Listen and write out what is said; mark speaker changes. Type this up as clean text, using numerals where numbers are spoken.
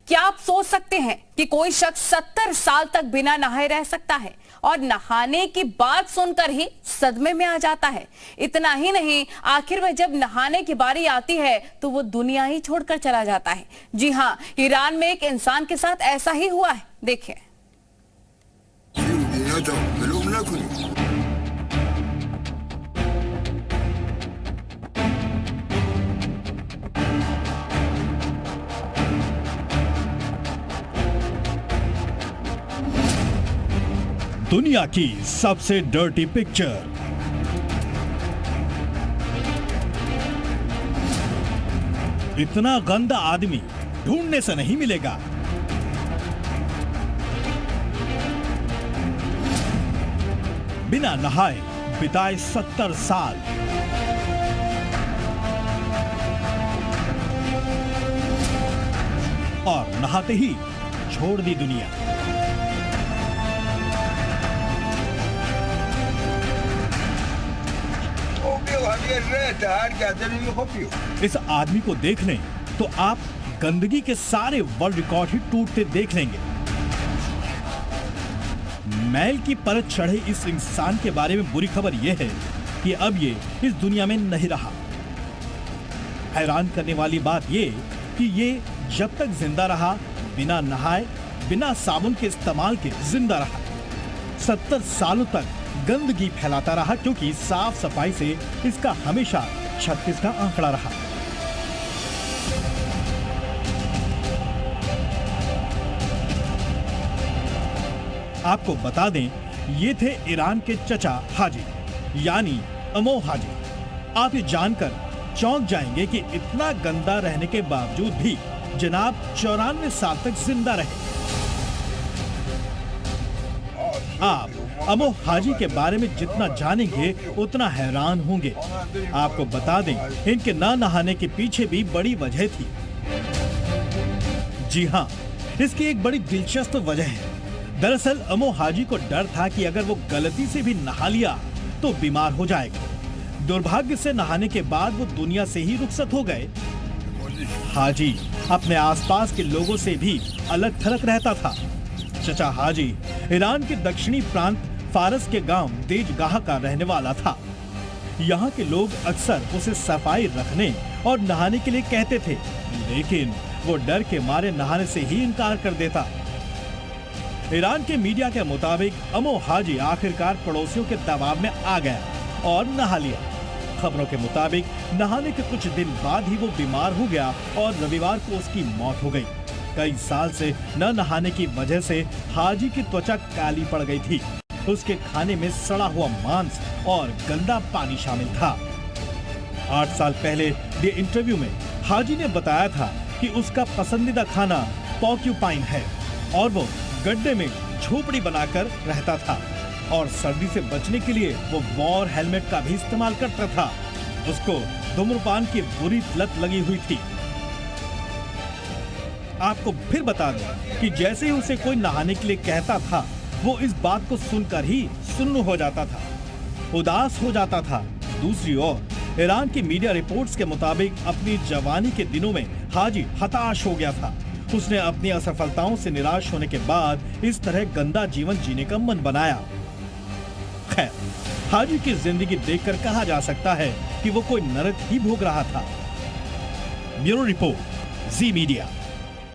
Speaker 1: क्या आप सोच सकते हैं कि कोई शख्स 70 साल तक बिना नहाए रह सकता है और नहाने की बात सुनकर ही सदमे में आ जाता है। इतना ही नहीं, आखिर में जब नहाने की बारी आती है तो वो दुनिया ही छोड़कर चला जाता है। जी हां, ईरान में एक इंसान के साथ ऐसा ही हुआ है, देखिए।
Speaker 2: दुनिया की सबसे डर्टी पिक्चर। इतना गंदा आदमी ढूंढने से नहीं मिलेगा। बिना नहाए बिताए 70 साल। और नहाते ही छोड़ दी दुनिया। इस आदमी को देख लें तो आप गंदगी के सारे वर्ल्ड रिकॉर्ड ही टूटते देख लेंगे। मैल की परत चढ़े इस इंसान के बारे में बुरी खबर यह है कि अब ये इस दुनिया में नहीं रहा। हैरान करने वाली बात यह कि ये जब तक जिंदा रहा बिना नहाए, बिना साबुन के इस्तेमाल के जिंदा रहा। 70 सालों तक गंदगी फैलाता रहा क्योंकि साफ सफाई से इसका हमेशा 36 का आंकड़ा रहा। आपको बता दें, ये थे ईरान के चचा हाजी यानी अमो हाजी। आप ये जानकर चौंक जाएंगे कि इतना गंदा रहने के बावजूद भी जनाब 94 साल तक जिंदा रहे। आप अमो हाजी के बारे में जितना जानेंगे उतना हैरान होंगे। आपको बता दें, इनके ना नहाने के पीछे भी बड़ी वजह थी। जी हां, इसकी एक बड़ी दिलचस्प वजह है। दरअसल अमो हाजी को डर था कि अगर वो गलती से भी नहा लिया तो बीमार हो जाएगा। दुर्भाग्य से नहाने के बाद वो दुनिया से ही रुखसत हो गए। हाजी अपने आसपास के लोगों से भी अलग थलग रहता था। चचा हाजी ईरान के दक्षिणी प्रांत फारस के गांव देजगाह का रहने वाला था। यहाँ के लोग अक्सर उसे सफाई रखने और नहाने के लिए कहते थे, लेकिन वो डर के मारे नहाने से ही इनकार कर देता। ईरान के मीडिया के मुताबिक अमो हाजी आखिरकार पड़ोसियों के दबाव में आ गया और नहा लिया। खबरों के मुताबिक नहाने के कुछ दिन बाद ही वो बीमार हो गया और रविवार को उसकी मौत हो गई। कई साल से न नहाने की वजह से हाजी की त्वचा काली पड़ गई थी। उसके खाने में सड़ा हुआ मांस और गंदा पानी शामिल था। 8 साल पहले दिए इंटरव्यू में हाजी ने बताया था कि उसका पसंदीदा खाना पॉर्क्यूपाइन है और वो गड्ढे में झोपड़ी बनाकर रहता था और सर्दी से बचने के लिए वो वॉर हेलमेट का भी इस्तेमाल करता था। उसको धूम्रपान की बुरी लत लगी हुई थी। आपको फिर बता दें कि जैसे ही उसे कोई नहाने के लिए कहता था, वो इस बात को सुनकर ही सुन्न हो जाता था, उदास हो जाता था। दूसरी ओर ईरान की मीडिया रिपोर्ट्स के मुताबिक अपनी जवानी के दिनों में हाजी हताश हो गया था। उसने अपनी असफलताओं से निराश होने के बाद इस तरह गंदा जीवन जीने का मन बनाया। खैर, हाजी की जिंदगी देखकर कहा जा सकता है कि वो कोई नरक ही भोग रहा था। ब्यूरो रिपोर्ट, जी मीडिया।